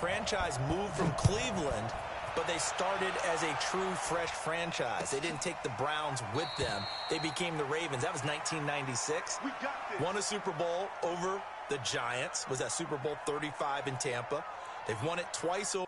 franchise moved from Cleveland, but they started as a true fresh franchise. They didn't take the Browns with them. They became the Ravens. That was 1996. Won a Super Bowl over the Giants. Was that Super Bowl 35 in Tampa. They've won it twice over.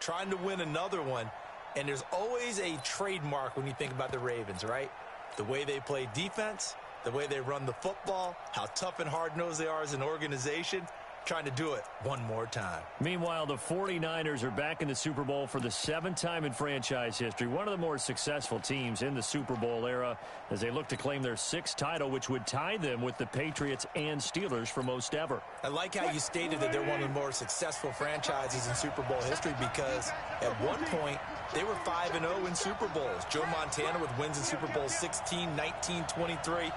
Trying to win another one, and there's always a trademark when you think about the Ravens, right? The way they play defense, the way they run the football, how tough and hard-nosed they are as an organization, trying to do it one more time. Meanwhile, the 49ers are back in the Super Bowl for the 7th time in franchise history. One of the more successful teams in the Super Bowl era as they look to claim their 6th title, which would tie them with the Patriots and Steelers for most ever. I like how you stated that they're one of the more successful franchises in Super Bowl history because at one point they were 5-0 in Super Bowls. Joe Montana with wins in Super Bowl 16, 19, 23.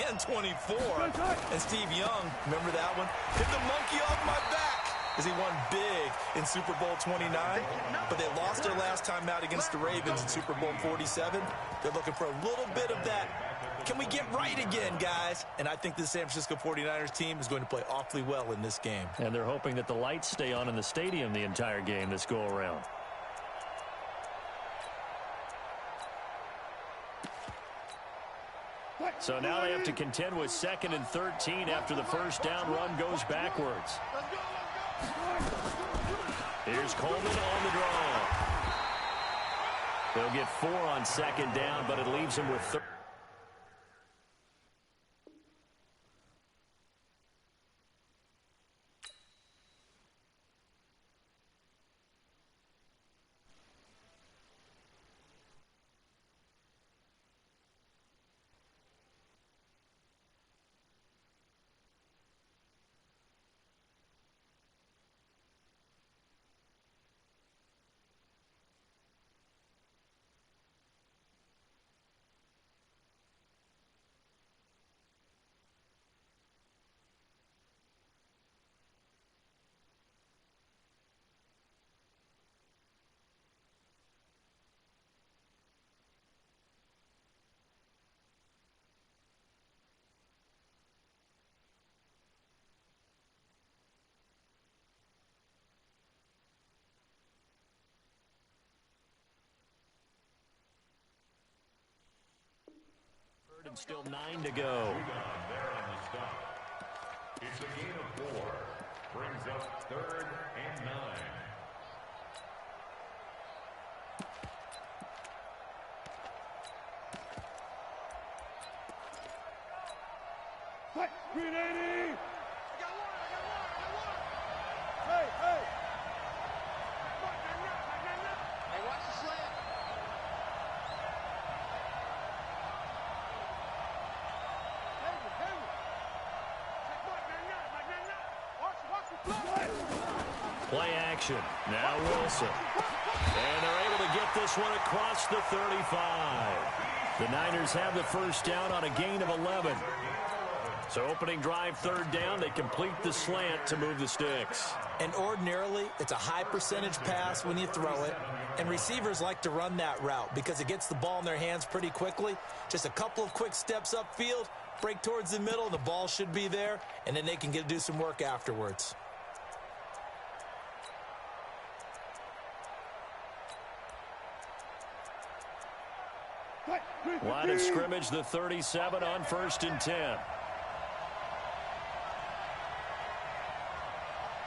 And 24. And Steve Young, remember that one? Hit the monkey off my back as he won big in Super Bowl 29. But they lost their last time out against the Ravens in Super Bowl 47. They're looking for a little bit of that. Can we get right again, guys? And I think the San Francisco 49ers team is going to play awfully well in this game. And they're hoping that the lights stay on in the stadium the entire game this go around. So now they have to contend with 2nd and 13 after the first down run goes backwards. Here's Coleman on the draw. They'll get 4 on 2nd down, but it leaves him with 30. And still 9 to go. It's a gain of 4. Brings up 3rd and 9. Green 80! I got one! Hey! Hey, watch the slant. Play action. Now Wilson. And they're able to get this one across the 35. The Niners have the first down on a gain of 11. So opening drive, 3rd down, they complete the slant to move the sticks. And ordinarily, it's a high percentage pass when you throw it. And receivers like to run that route because it gets the ball in their hands pretty quickly. Just a couple of quick steps upfield, break towards the middle, the ball should be there, and then they can do some work afterwards. Line of scrimmage, the 37 on 1st and 10.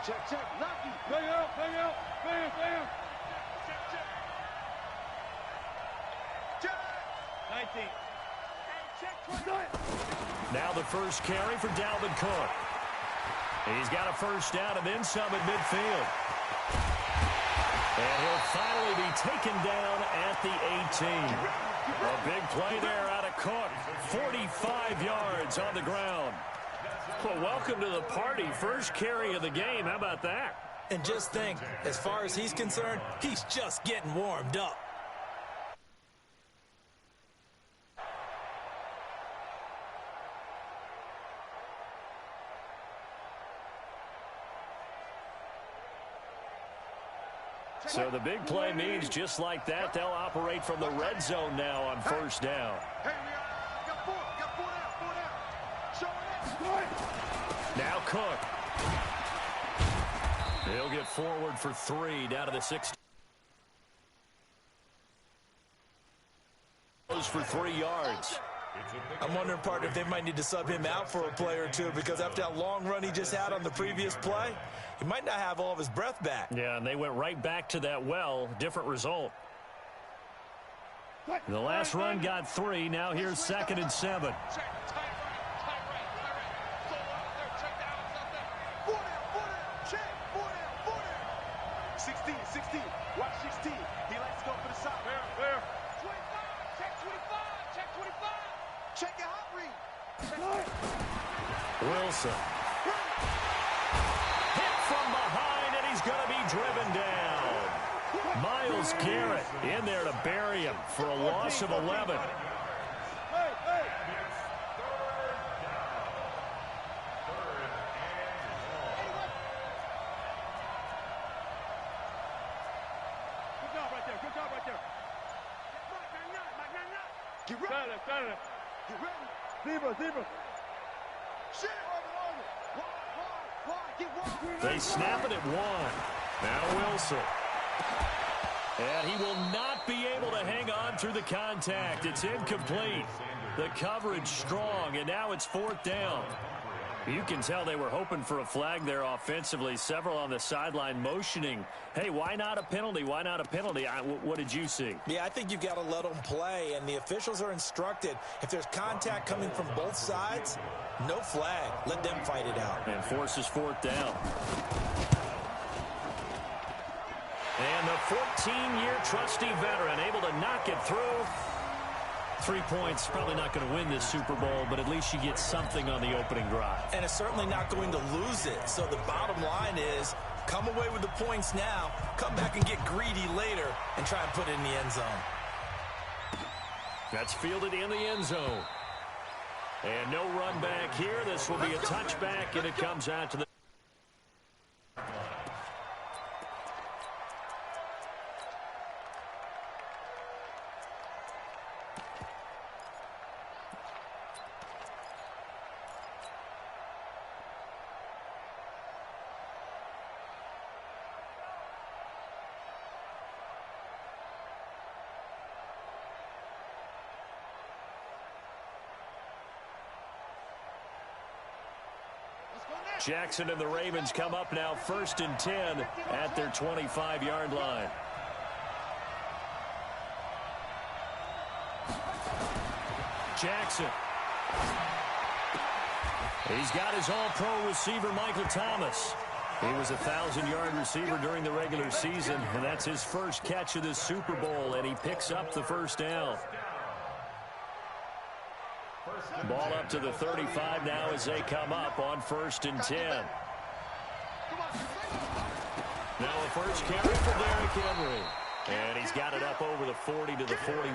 Check, Lucky. Bang out. Bam. Check. 19. Check 20. Now the first carry for Dalvin Cook. He's got a first down and then some at midfield. And he'll finally be taken down at the 18. A big play there out of Cook. 45 yards on the ground. Well, welcome to the party. First carry of the game. How about that? And just think, as far as he's concerned, he's just getting warmed up. So the big play means just like that, they'll operate from the red zone now on 1st down. Now Cook. He'll get forward for 3 down to the 6. Goes for 3 yards. I'm wondering, partner, if they might need to sub him out for a play or two because after that long run he just had on the previous play, he might not have all of his breath back. Yeah, and they went right back to that well. Different result. The last run got 3. Now here's 2nd and 7. 16. Watch 16. He likes to go for the side. Where? 25. Check 25. Check 25. Check your hot read. Wilson. Hit from behind, and he's going to be driven down. Myles Garrett in there to bury him for a loss of 11. Get ready. Get ready. Zebra. Shit. They snap it at 1. Now Wilson. And he will not be able to hang on through the contact. It's incomplete. The coverage strong, and now it's 4th down. You can tell they were hoping for a flag there offensively. Several on the sideline motioning, hey, why not a penalty? Why not a penalty? What did you see? Yeah, I think you've got to let them play, and the officials are instructed. If there's contact coming from both sides, no flag. Let them fight it out. And forces 4th down. And the 14-year trusty veteran able to knock it through. 3 points, probably not going to win this Super Bowl, but at least you get something on the opening drive. And it's certainly not going to lose it. So the bottom line is, come away with the points now, come back and get greedy later, and try and put it in the end zone. That's fielded in the end zone. And no run back here. This will be a touchback, and it comes out to the... Jackson and the Ravens come up now 1st and 10 at their 25-yard line. Jackson. He's got his all-pro receiver, Michael Thomas. He was a 1,000-yard receiver during the regular season, and that's his first catch of this Super Bowl, and he picks up the first down. Ball up to the 35 now as they come up on 1st and 10. Now a first carry for Derrick Henry. And he's got it up over the 40 to the 41.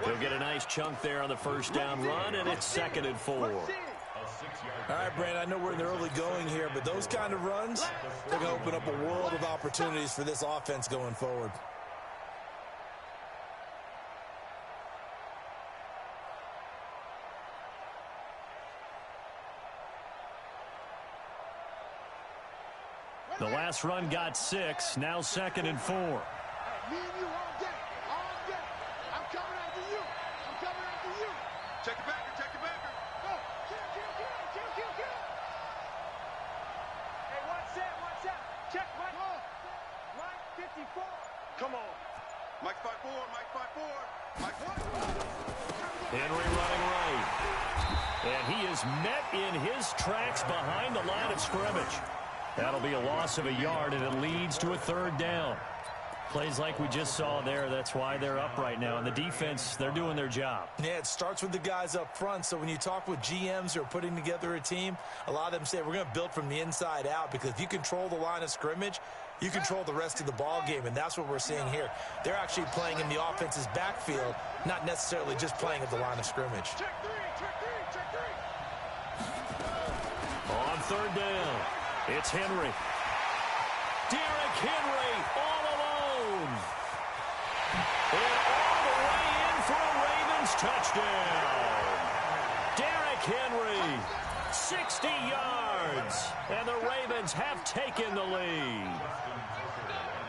He'll get a nice chunk there on the first down run, and it's 2nd and 4. All right, Brandon, I know we're in the early going here, but those kind of runs, they're going to open up a world of opportunities for this offense going forward. The last run got 6, now 2nd and 4. Me and you all day. All day. I'm coming after you. I'm coming after you. Check the backer. Check the backer. Go. Kill. Hey, watch that. Check Mike. Mike 54. Come on. Mike 5-4. Mike 1. Henry running right. And he is met in his tracks behind the line of scrimmage. That'll be a loss of a yard, and it leads to a 3rd down. Plays like we just saw there, that's why they're up right now. And the defense, they're doing their job. Yeah, it starts with the guys up front. So when you talk with GMs who are putting together a team, a lot of them say we're going to build from the inside out, because if you control the line of scrimmage, you control the rest of the ball game, and that's what we're seeing here. They're actually playing in the offense's backfield, not necessarily just playing at the line of scrimmage. Check three. On 3rd down, it's Henry. Derrick Henry all alone. And all the way in for a Ravens touchdown. Derrick Henry, 60 yards. And the Ravens have taken the lead.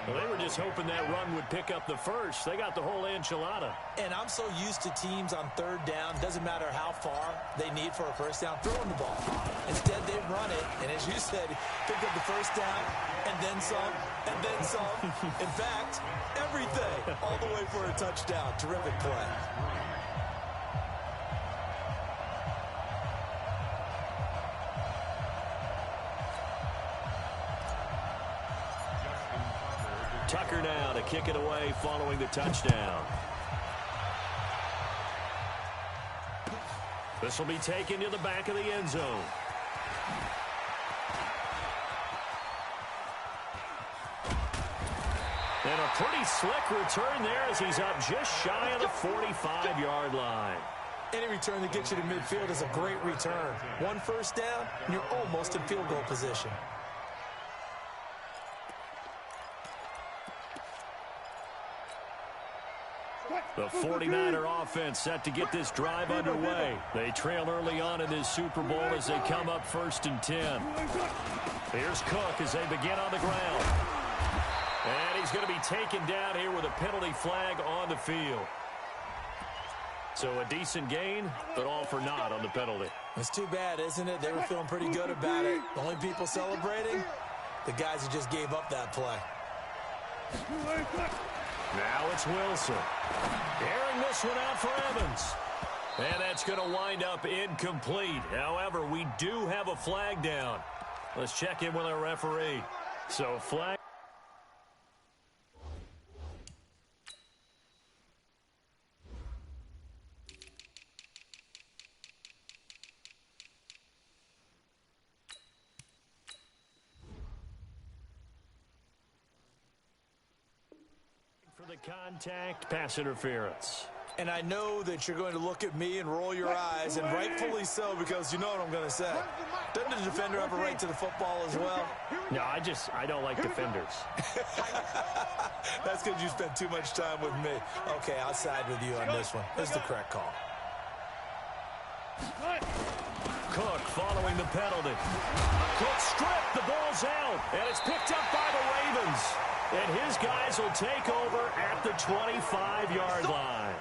Well, they were just hoping that run would pick up the first. They got the whole enchilada. And I'm so used to teams on 3rd down, doesn't matter how far they need for a first down, throwing the ball. Instead, they run it, and as you said, pick up the first down, and then some, and then some. In fact, everything, all the way for a touchdown. Terrific play. Tucker now to kick it away following the touchdown. This will be taken to the back of the end zone. And a pretty slick return there as he's up just shy of the 45-yard line. Any return that gets you to midfield is a great return. 1 first down, and you're almost in field goal position. The 49er offense set to get this drive underway. They trail early on in this Super Bowl as they come up 1st and 10. Here's Cook as they begin on the ground. And he's going to be taken down here with a penalty flag on the field. So a decent gain, but all for naught on the penalty. It's too bad, isn't it? They were feeling pretty good about it. The only people celebrating, the guys who just gave up that play. Now it's Wilson. Airing this one out for Evans. And that's going to wind up incomplete. However, we do have a flag down. Let's check in with our referee. So flag. For the contact, pass interference. And I know that you're going to look at me and roll your eyes, and rightfully so, because you know what I'm going to say. Doesn't the defender have a right to the football as well? No, I don't like defenders. That's because you spent too much time with me. Okay, I'll side with you on this one. This is the correct call. Cook following the penalty. Cook stripped, the ball's out, and it's picked up by the Ravens. And his guys will take over at the 25-yard line.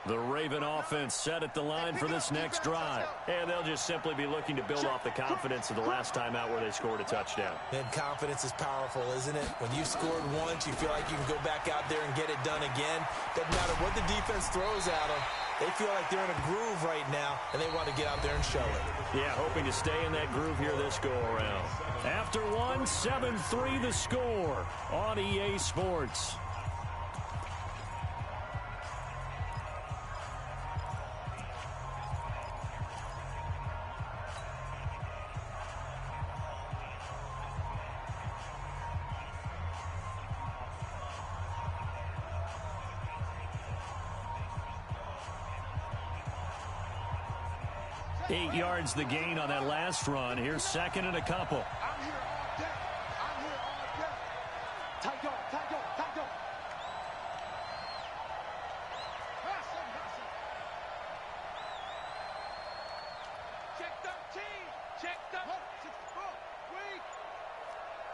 The Raven offense set at the line for this next drive. And they'll just simply be looking to build off the confidence of the last time out where they scored a touchdown. And confidence is powerful, isn't it? When you scored once, you feel like you can go back out there and get it done again. Doesn't matter what the defense throws at them. They feel like they're in a groove right now, and they want to get out there and show it. Yeah, hoping to stay in that groove here this go-around. After one, 7-3 the score on EA Sports. Eight yards the gain on that last run. Here's second and a couple. I'm here all day. I'm here all day. Tight go, tight go, tight go. Hustle, hustle. Check 13. Check 13. Wait.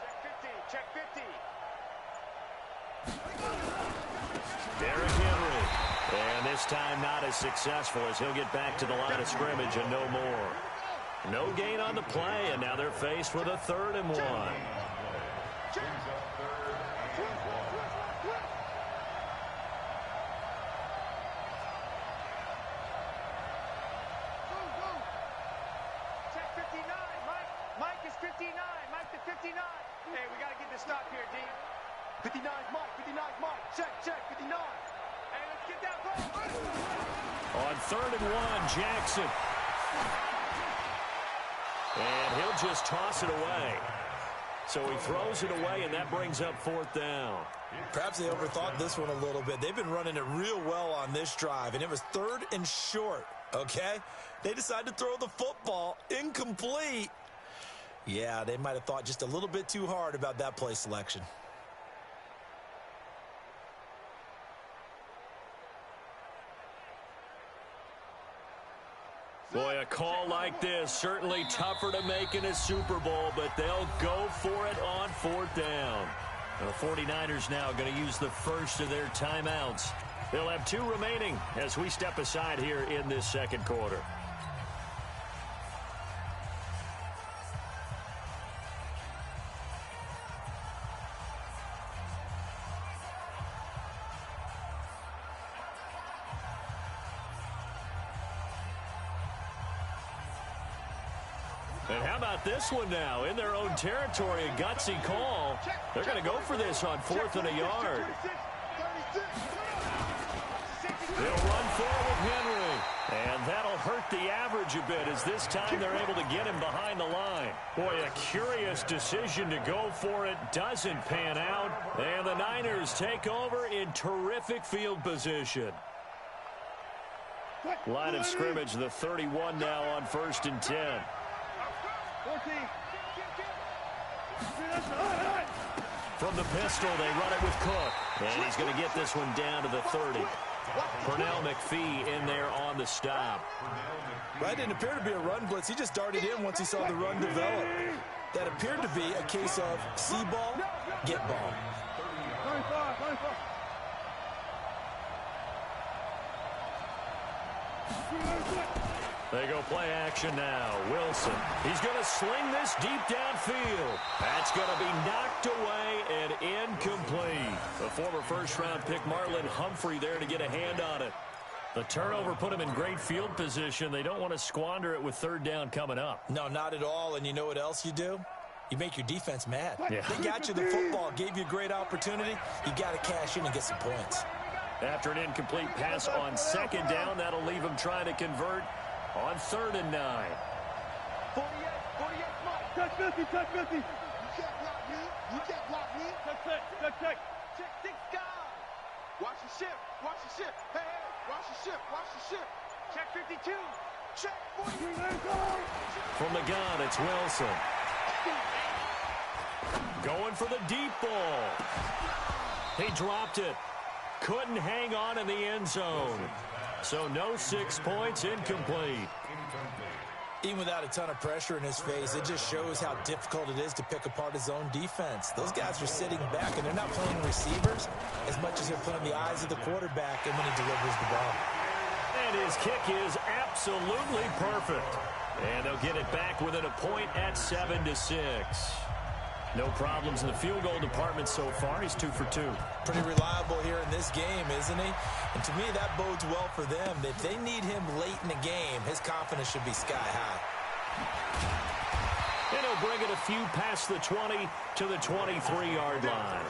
Check 50. Check 50. Derrick Henry. And this time not as successful as he'll get back to the line of scrimmage and no more. No gain on the play, and now they're faced with a 3rd and 1. Check 59. Mike is 59. Mike to 59. Hey, we got to get this stop here, D. 59 Mike. 59 Mike. Check, 59. Hey, let's get that ball. On 3rd and 1, Jackson. And he'll just toss it away. So he throws it away, and that brings up 4th down. Perhaps they overthought this one a little bit. They've been running it real well on this drive, and it was 3rd and short, okay? They decided to throw the football incomplete. Yeah, they might have thought just a little bit too hard about that play selection. Boy, a call like this, certainly tougher to make in a Super Bowl, but they'll go for it on 4th down. The 49ers now going to use the first of their timeouts. They'll have 2 remaining as we step aside here in this second quarter. And how about this one now? In their own territory, a gutsy call. They're going to go for this on 4th and a yard. They'll run forward with Henry. And that'll hurt the average a bit as this time they're able to get him behind the line. Boy, a curious decision to go for it. Doesn't pan out. And the Niners take over in terrific field position. Line of scrimmage, the 31 now on 1st and 10. From the pistol, they run it with Cook. And he's going to get this one down to the 30. Pernell McPhee in there on the stop. That didn't appear to be a run blitz. He just darted in once he saw the run develop. That appeared to be a case of see ball, get ball. They go play action now. Wilson. He's going to sling this deep downfield. That's going to be knocked away and incomplete. The former first-round pick Marlon Humphrey there to get a hand on it. The turnover put him in great field position. They don't want to squander it with 3rd down coming up. No, not at all. And you know what else you do? You make your defense mad. Yeah. They got you the football, gave you a great opportunity. You got to cash in and get some points. After an incomplete pass on 2nd down, that'll leave him trying to convert on 3rd and 9. 48 Mike. Touch 50, touch 50. You can't block me. You can't block me. Check 6 guys. Watch the ship. Watch the ship. Hey, watch the ship. Watch the ship. Check 52. Check 43. From the gun, it's Wilson. Going for the deep ball. He dropped it. Couldn't hang on in the end zone. So no 6 points, incomplete. Even without a ton of pressure in his face, it just shows how difficult it is to pick apart his own defense. Those guys are sitting back, and they're not playing receivers as much as they're playing the eyes of the quarterback and when he delivers the ball. And his kick is absolutely perfect. And they'll get it back within a point at 7-6. No problems in the field goal department so far. He's 2 for 2. Pretty reliable here in this game, isn't he? And to me, that bodes well for them. If they need him late in the game, his confidence should be sky high. And he'll bring it a few past the 20 to the 23-yard line.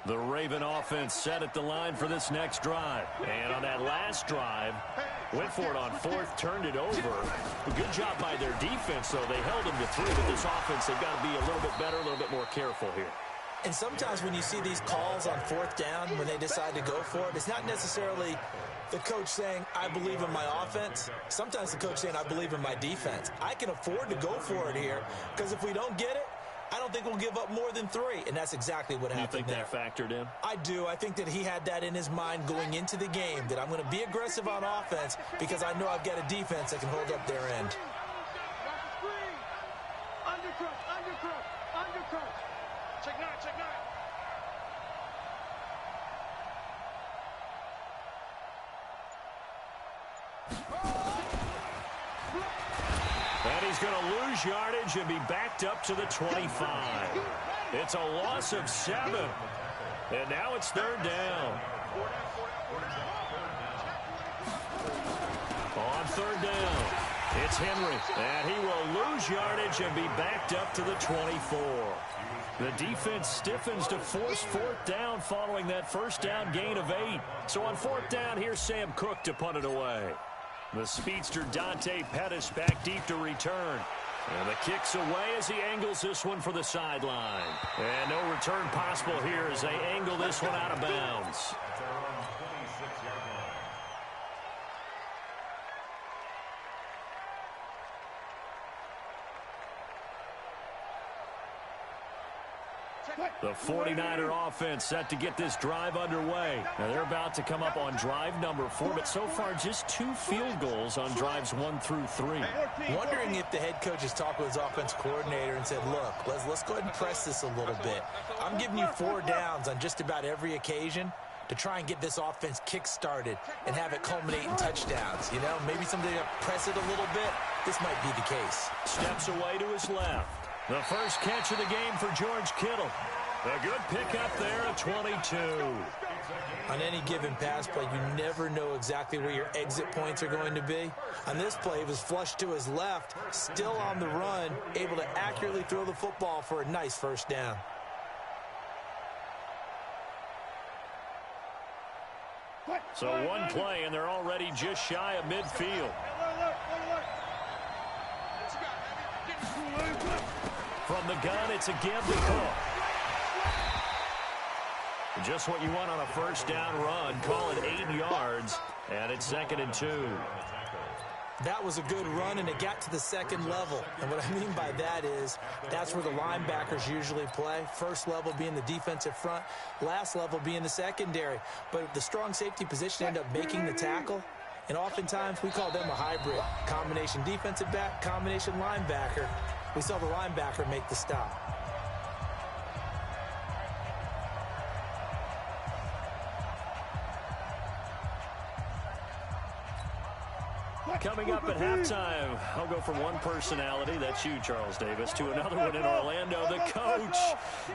The Raven offense set at the line for this next drive. And on that last drive, went for it on fourth, turned it over. A good job by their defense, though. They held them to 3, but this offense, they've got to be a little bit better, a little bit more careful here. And sometimes when you see these calls on fourth down, when they decide to go for it, it's not necessarily the coach saying, I believe in my offense. Sometimes the coach saying, I believe in my defense. I can afford to go for it here, because if we don't get it, I don't think we'll give up more than 3, and that's exactly what happened there. You think that factored in? I do. I think that he had that in his mind going into the game, that I'm going to be aggressive on offense because I know I've got a defense that can hold up their end. Undercross. Check 9, check 9. And he's going to lose yardage and be backed up to the 25. It's a loss of 7. And now it's 3rd down. On 3rd down, it's Henry. And he will lose yardage and be backed up to the 24. The defense stiffens to force 4th down following that first down gain of 8. So on 4th down, here's Sam Cook to punt it away. The speedster Dante Pettis back deep to return. And the kick's away as he angles this one for the sideline. And no return possible here as they angle this one out of bounds. The 49er offense set to get this drive underway. Now they're about to come up on drive number 4, but so far just 2 field goals on drives 1 through 3. Wondering if the head coach has talked with his offense coordinator and said, look, let's go ahead and press this a little bit. I'm giving you 4 downs on just about every occasion to try and get this offense kick-started and have it culminate in touchdowns. You know, maybe somebody to press it a little bit. This might be the case. Steps away to his left. The first catch of the game for George Kittle. A good pickup there at 22. On any given pass play, you never know exactly where your exit points are going to be. On this play, it was flushed to his left, still on the run, able to accurately throw the football for a nice first down. So one play, and they're already just shy of midfield. From the gun, it's again to Cook. Just what you want on a first down run. Call it 8 yards, and it's 2nd and 2. That was a good run, and it got to the second level. And what I mean by that is that's where the linebackers usually play. First level being the defensive front, last level being the secondary. But the strong safety position ended up making the tackle. And oftentimes we call them a hybrid. Combination defensive back, combination linebacker. We saw the linebacker make the stop. Coming up at halftime, I'll go from one personality, that's you, Charles Davis, to another one in Orlando, the coach.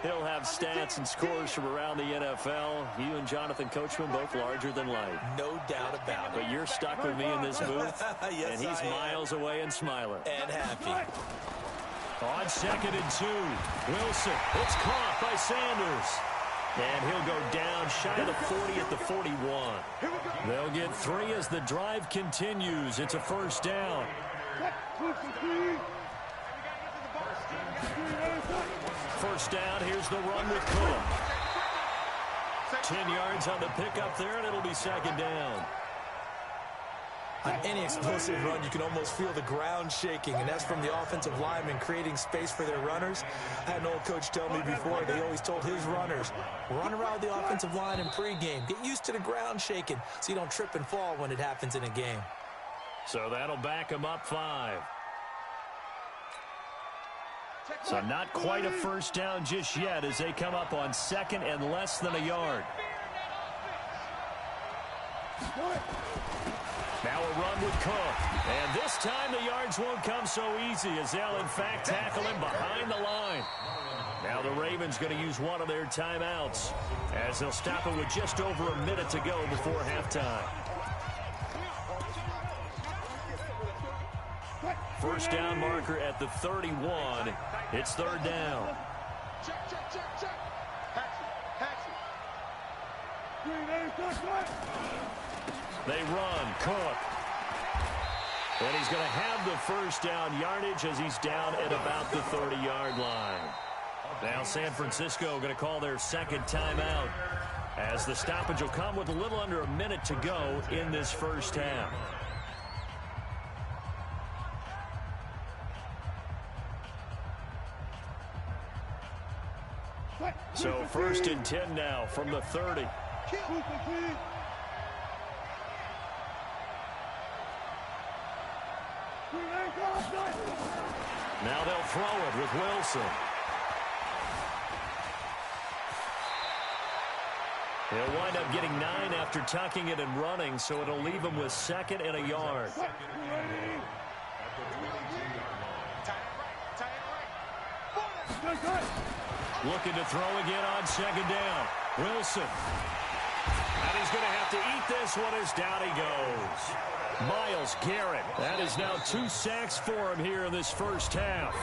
He'll have stats and scores from around the NFL. You and Jonathan Coachman, both larger than life. No doubt about it. But you're stuck with me in this booth, yes, and he's miles away and smiling. And happy. On 2nd and 2, Wilson, it's caught by Sanders. And he'll go down shy of the 40 at the 41. They'll get 3 as the drive continues. It's a first down. First down, here's the run with Cook. 10 yards on the pickup there, and it'll be 2nd down. On any explosive run, you can almost feel the ground shaking, and that's from the offensive linemen creating space for their runners. I had an old coach tell me before, they always told his runners, run around the offensive line in pregame. Get used to the ground shaking so you don't trip and fall when it happens in a game. So that'll back them up 5. So not quite a first down just yet as they come up on 2nd and less than a yard. Now a run with Cook. And this time the yards won't come so easy as they'll, in fact, tackle him behind the line. Now the Ravens going to use one of their timeouts as they'll stop it with just over a minute to go before halftime. First down marker at the 31. It's 3rd down. Check, check, check, check. Pass it. They run. Cook. And he's going to have the first down yardage as he's down at about the 30-yard line. Now San Francisco going to call their 2nd timeout as the stoppage will come with a little under a minute to go in this first half. So 1st and 10 now from the 30. Now they'll throw it with Wilson. He'll wind up getting 9 after tucking it and running, so it'll leave him with 2nd and a yard. Looking to throw again on 2nd down. Wilson. And he's going to have to eat this one as down he goes. Myles Garrett. That is now 2 sacks for him here in this first half.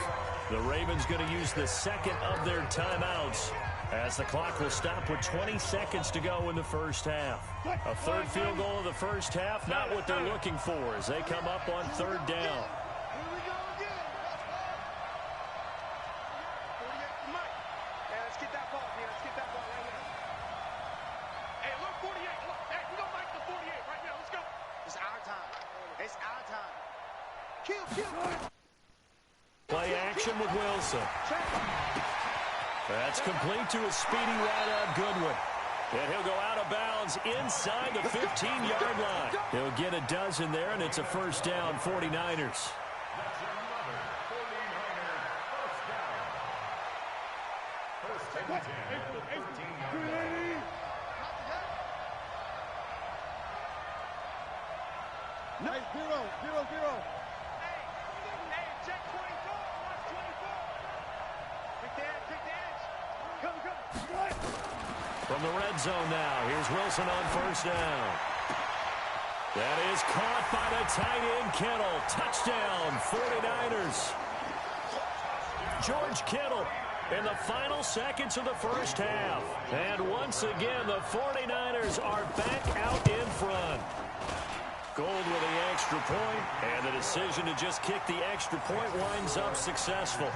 The Ravens going to use the 2nd of their timeouts as the clock will stop with 20 seconds to go in the first half. A 3rd field goal of the first half, not what they're looking for as they come up on 3rd down. Play action with Wilson. That's complete to a speedy wide-out Goodwin. And he'll go out of bounds inside the 15-yard line. He'll get a dozen there, and it's a first down, 49ers. Nice, 0-0-0. Hey, check 24. Watch 24. Take the edge. Come. From the red zone now, here's Wilson on first down. That is caught by the tight end, Kittle. Touchdown, 49ers. George Kittle in the final seconds of the first half. And once again, the 49ers are back out in front. Gold with the extra point, and the decision to just kick the extra point winds up successful.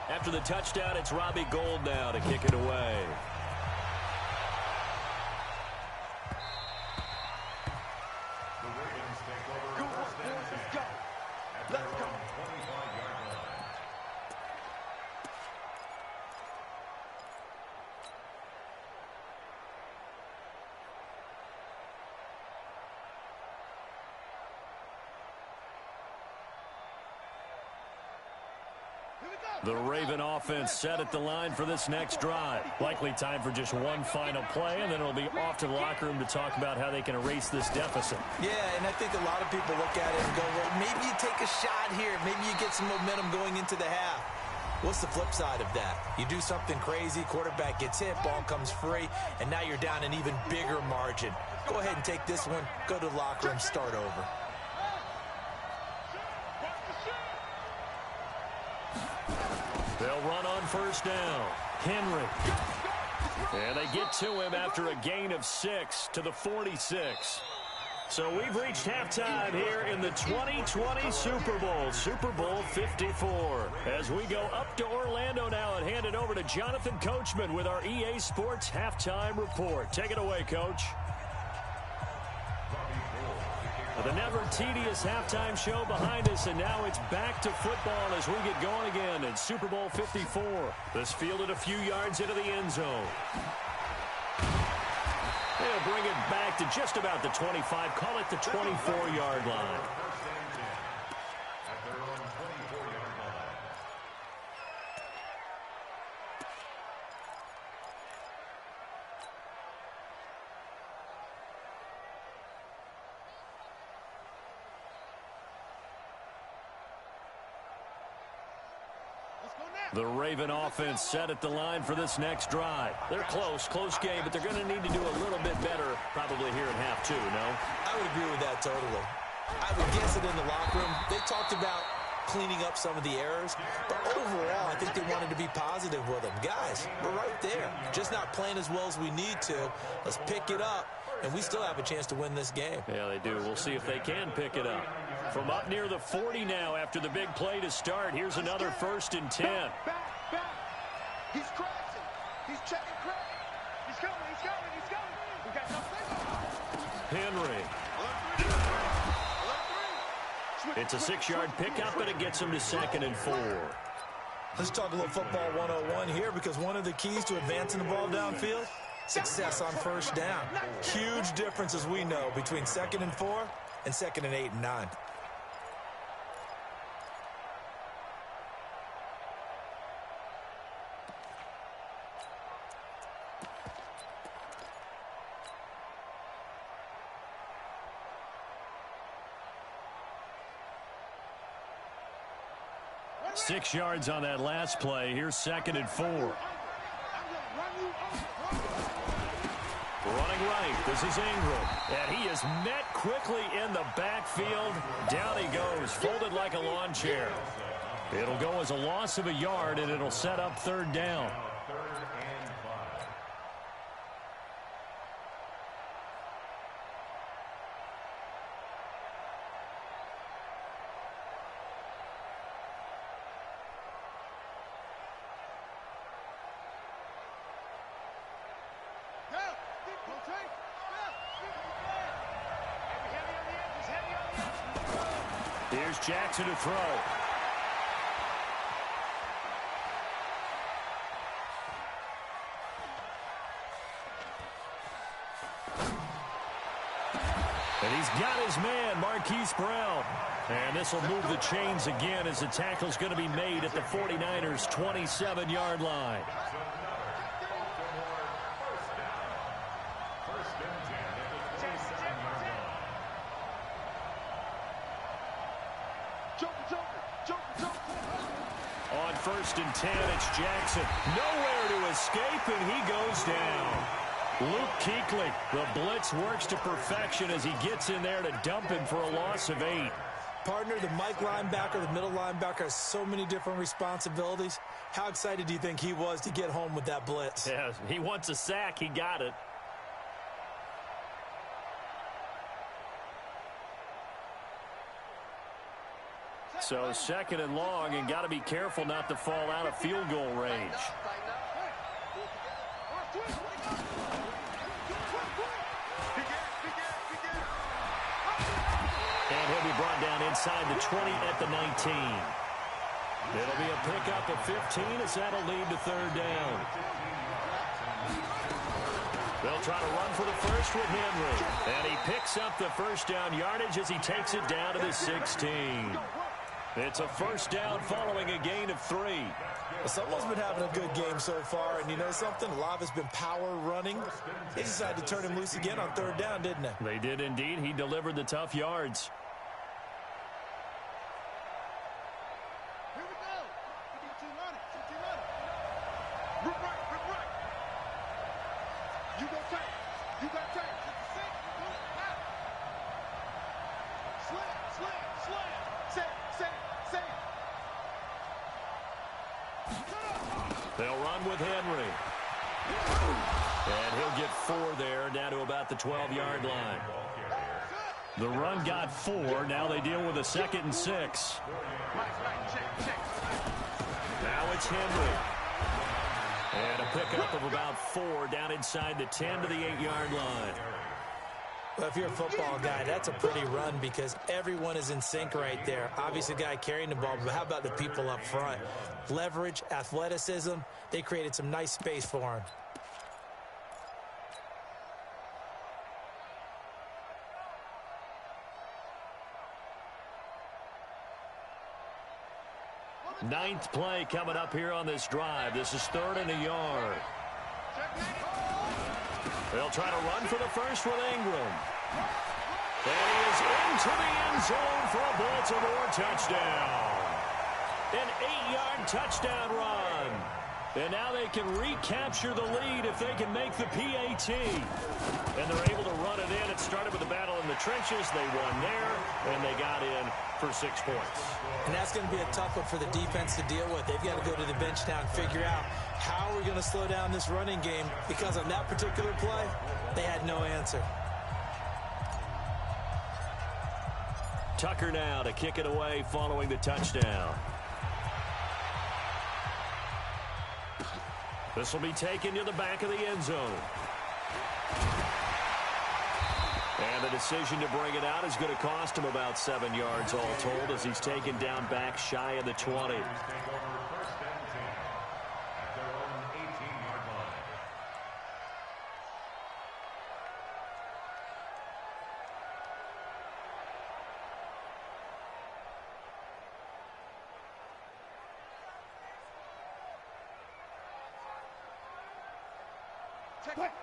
After the touchdown, it's Robbie Gould now to kick it away. The Raven offense set at the line for this next drive. Likely time for just one final play, and then it'll be off to the locker room to talk about how they can erase this deficit. Yeah, and I think a lot of people look at it and go, well, maybe you take a shot here. Maybe you get some momentum going into the half. What's the flip side of that? You do something crazy, quarterback gets hit, ball comes free, and now you're down an even bigger margin. Go ahead and take this one, go to the locker room, start over. They'll run on first down. Henry. And they get to him after a gain of 6 to the 46. So we've reached halftime here in the 2020 Super Bowl, Super Bowl 54. As we go up to Orlando now and hand it over to Jonathan Coachman with our EA Sports Halftime Report. Take it away, Coach. The never-tedious halftime show behind us, and now it's back to football as we get going again in Super Bowl 54. This fielded a few yards into the end zone. They'll bring it back to just about the 25, call it the 24-yard line. The Raven offense set at the line for this next drive. They're close game, but they're going to need to do a little bit better probably here in half two, no? I would agree with that totally. I would guess it in the locker room. They talked about cleaning up some of the errors, but overall, I think they wanted to be positive with them. Guys, we're right there. Just not playing as well as we need to. Let's pick it up, and we still have a chance to win this game. Yeah, they do. We'll see if they can pick it up. From up near the 40 now after the big play to start. Here's another 1st and 10. Back. He's crashing. He's checking crack. He's coming. We got something. Henry. It's a 6-yard pickup, and it gets him to 2nd and 4. Let's talk a little football 101 here, because one of the keys to advancing the ball downfield, success on 1st down. Huge difference, as we know, between 2nd and 4 and 2nd and 8 and 9. Six yards on that last play. Here's 2nd and 4. Running right. This is Ingram. And he is met quickly in the backfield. Down he goes, folded like a lawn chair. It'll go as a loss of a yard, and it'll set up 3rd down. Here's Jackson to throw. And he's got his man, Marquise Brown. And this will move the chains again as the tackle's going to be made at the 49ers' 27-yard line. On 1st and 10, it's Jackson. Nowhere to escape, and he goes down. Luke Kuechly, the blitz works to perfection as he gets in there to dump him for a loss of 8. Partner, the Mike linebacker, the middle linebacker has so many different responsibilities. How excited do you think he was to get home with that blitz? Yeah, he wants a sack. He got it. So 2nd and long, and got to be careful not to fall out of field goal range. And he'll be brought down inside the 20 at the 19. It'll be a pickup of 15 as that'll lead to 3rd down. They'll try to run for the first with Henry. And he picks up the 1st down yardage as he takes it down to the 16. It's a 1st down following a gain of 3. Well, someone's been having a good game so far, and you know something? A lot has been power running. They decided to turn him loose again on 3rd down, didn't they? They did indeed. He delivered the tough yards. Here we go. Rip right. You got time. Slam. Say. They'll run with Henry. And he'll get 4 there, down to about the 12-yard line. The run got 4. Now they deal with a 2nd and 6. Now it's Henry. And a pickup of about 4 down inside the 10 to the 8-yard line. Well, if you're a football guy, that's a pretty run because everyone is in sync right there. Obviously, the guy carrying the ball, but how about the people up front? Leverage, athleticism, they created some nice space for him. Ninth play coming up here on this drive. This is 3rd and a yard. They'll try to run for the first with Ingram. And he is into the end zone for a Baltimore touchdown. An 8-yard touchdown run. And now they can recapture the lead if they can make the PAT. And they're able to run it in. It started with a battle in the trenches. They won there, and they got in for 6 points. And that's going to be a tough one for the defense to deal with. They've got to go to the bench now and figure out how we're going to slow down this running game, because on that particular play, they had no answer. Tucker now to kick it away following the touchdown. This will be taken to the back of the end zone. And the decision to bring it out is going to cost him about 7 yards all told, as he's taken down back shy of the 20.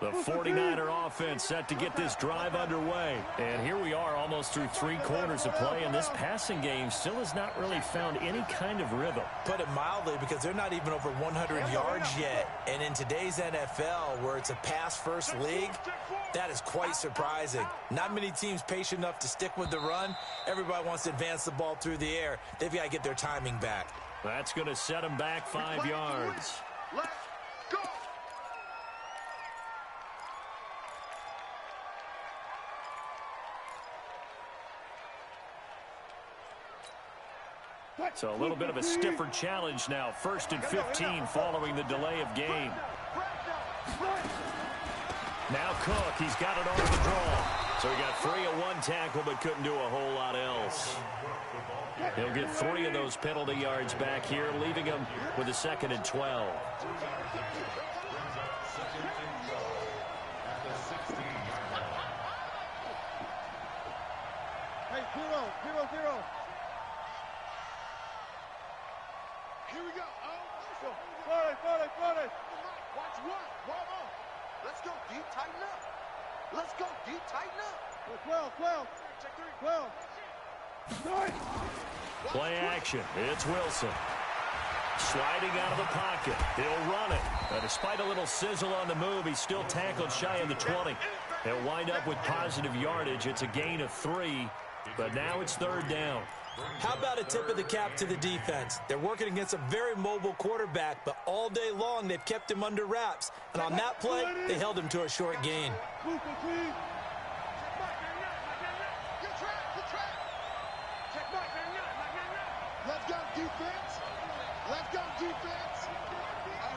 The 49er offense set to get this drive underway. And here we are almost through 3 quarters of play, and this passing game still has not really found any kind of rhythm. Put it mildly, because they're not even over 100 yards yet. And in today's NFL, where it's a pass-first league, that is quite surprising. Not many teams patient enough to stick with the run. Everybody wants to advance the ball through the air. They've got to get their timing back. That's going to set them back 5 yards. Let's go. So a little bit of a stiffer challenge now. 1st and 15 following the delay of game. Now Cook, he's got it on the draw. So he got free of 1 tackle but couldn't do a whole lot else. He'll get 3 of those penalty yards back here, leaving him with a 2nd and 12. Hey, 0-0-0. Here we go. Oh, forward. Watch one. Whoa. Let's go deep, tighten up. Let's go deep, tighten up. 12. Check 3. 12. Play action. It's Wilson. Sliding out of the pocket. He'll run it. Despite a little sizzle on the move, he's still tackled shy of the 20. He'll wind up with positive yardage. It's a gain of 3, but now it's 3rd down. How about a tip of the cap to the defense? They're working against a very mobile quarterback, but all day long they've kept him under wraps. And on that play, they held him to a short gain. Good track. Let's go, defense. Here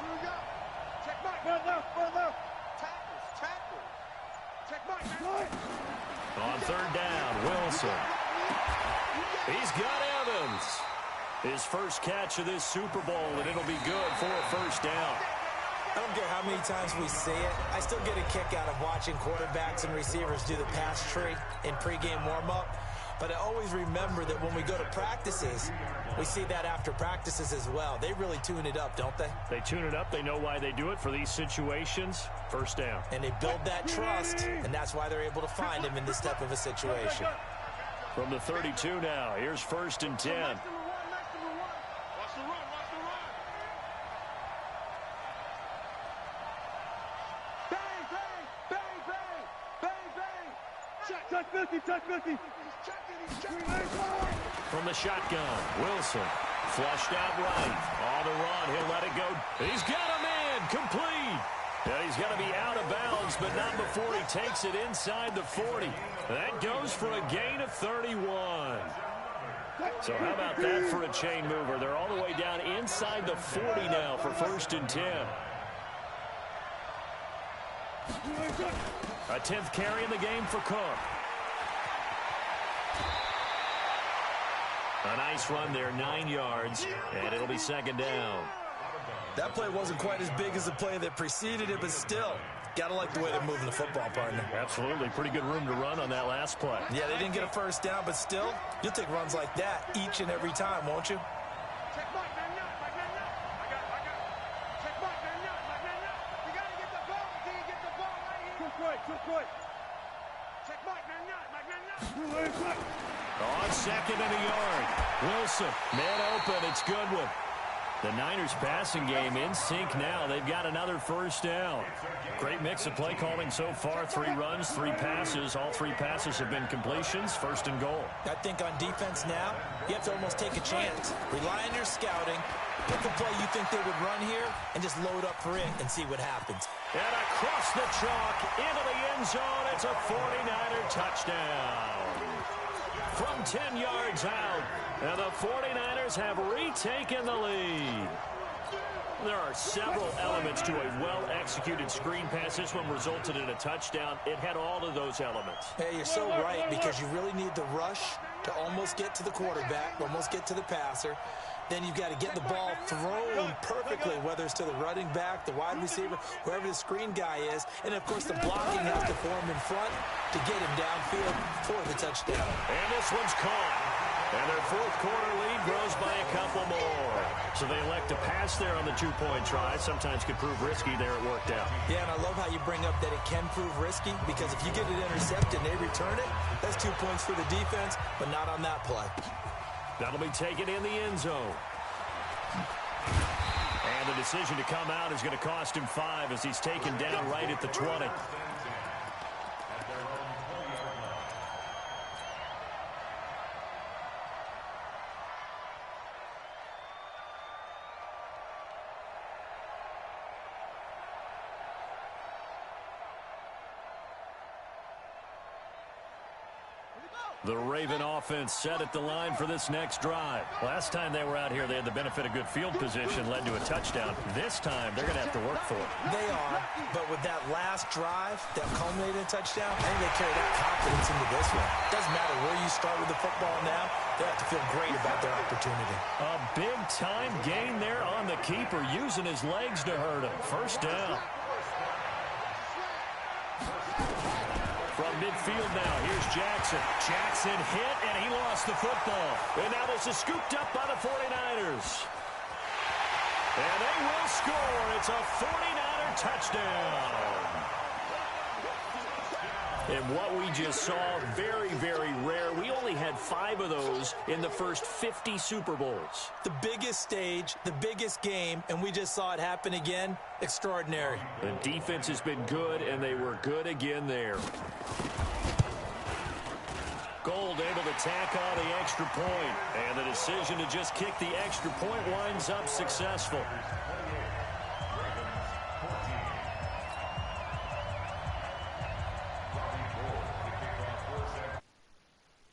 we go. Check back. Run left. Tackle. Check back. On 3rd down, Wilson. He's got Evans. His first catch of this Super Bowl, and it'll be good for a 1st down. I don't care how many times we see it. I still get a kick out of watching quarterbacks and receivers do the pass tree in pregame warm-up. But I always remember that when we go to practices, we see that after practices as well. They really tune it up, don't they? They tune it up. They know why they do it for these situations. 1st down. And they build that trust, and that's why they're able to find him in this type of a situation. From the 32 now, here's 1st and 10. Watch the run. Bang. Touch 50. He's checking. From the shotgun, Wilson. Flushed out right. On the run, he'll let it go. He's got a man. Complete. And he's going to be out of bounds holds, but not before he takes it inside the 40. That goes for a gain of 31. So how about that for a chain mover? They're all the way down inside the 40 now for 1st and 10. A 10th carry in the game for Cook. A nice run there, 9 yards, and it'll be 2nd down. That play wasn't quite as big as the play that preceded it, but still, got to like the way they're moving the football, partner. Absolutely. Pretty good room to run on that last play. Yeah, they didn't get a 1st down, but still, you'll take runs like that each and every time, won't you? Check mark, man, no. I got it. Check mark, man, no. You got to get the ball until you get the ball right here. Too quick. Check mark, man, no. On 2nd and a yard. Wilson, man open. It's Goodwin. The Niners passing game in sync now. They've got another 1st down. Great mix of play calling so far. 3 runs, 3 passes. All 3 passes have been completions. 1st and goal. I think on defense now, you have to almost take a chance. Rely on your scouting. Pick a play you think they would run here and just load up for it and see what happens. And across the chalk into the end zone. It's a 49er touchdown. From 10 yards out, and the 49ers have retaken the lead. There are several elements to a well-executed screen pass. This one resulted in a touchdown. It had all of those elements. Hey, you're so right, because you really need the rush to almost get to the quarterback, almost get to the passer. Then you've got to get the ball thrown perfectly, whether it's to the running back, the wide receiver, whoever the screen guy is. And, of course, the blocking has to form in front to get him downfield for the touchdown. And this one's caught. And their 4th quarter lead grows by a couple more. So they elect to pass there on the 2-point try. Sometimes could prove risky. There it worked out. Yeah, and I love how you bring up that it can prove risky, because if you get it intercepted and they return it, that's 2 points for the defense, but not on that play. That'll be taken in the end zone. And the decision to come out is going to cost him 5 as he's taken down right at the 20. The Raven offense set at the line for this next drive. Last time they were out here, they had the benefit of good field position, led to a touchdown. This time, they're going to have to work for it. They are, but with that last drive that culminated in a touchdown, I think they carry that confidence into this one. Doesn't matter where you start with the football now, they have to feel great about their opportunity. A big-time gain there on the keeper, using his legs to hurt him. 1st down. From midfield now, here's Jackson. Jackson hit, and he lost the football. And now this is scooped up by the 49ers. And they will score. It's a 49er touchdown. And what we just saw, very, very rare. We only had 5 of those in the first 50 Super Bowls. The biggest stage, the biggest game, and we just saw it happen again. Extraordinary. The defense has been good, and they were good again there. Gold able to tack on the extra point, and the decision to just kick the extra point winds up successful.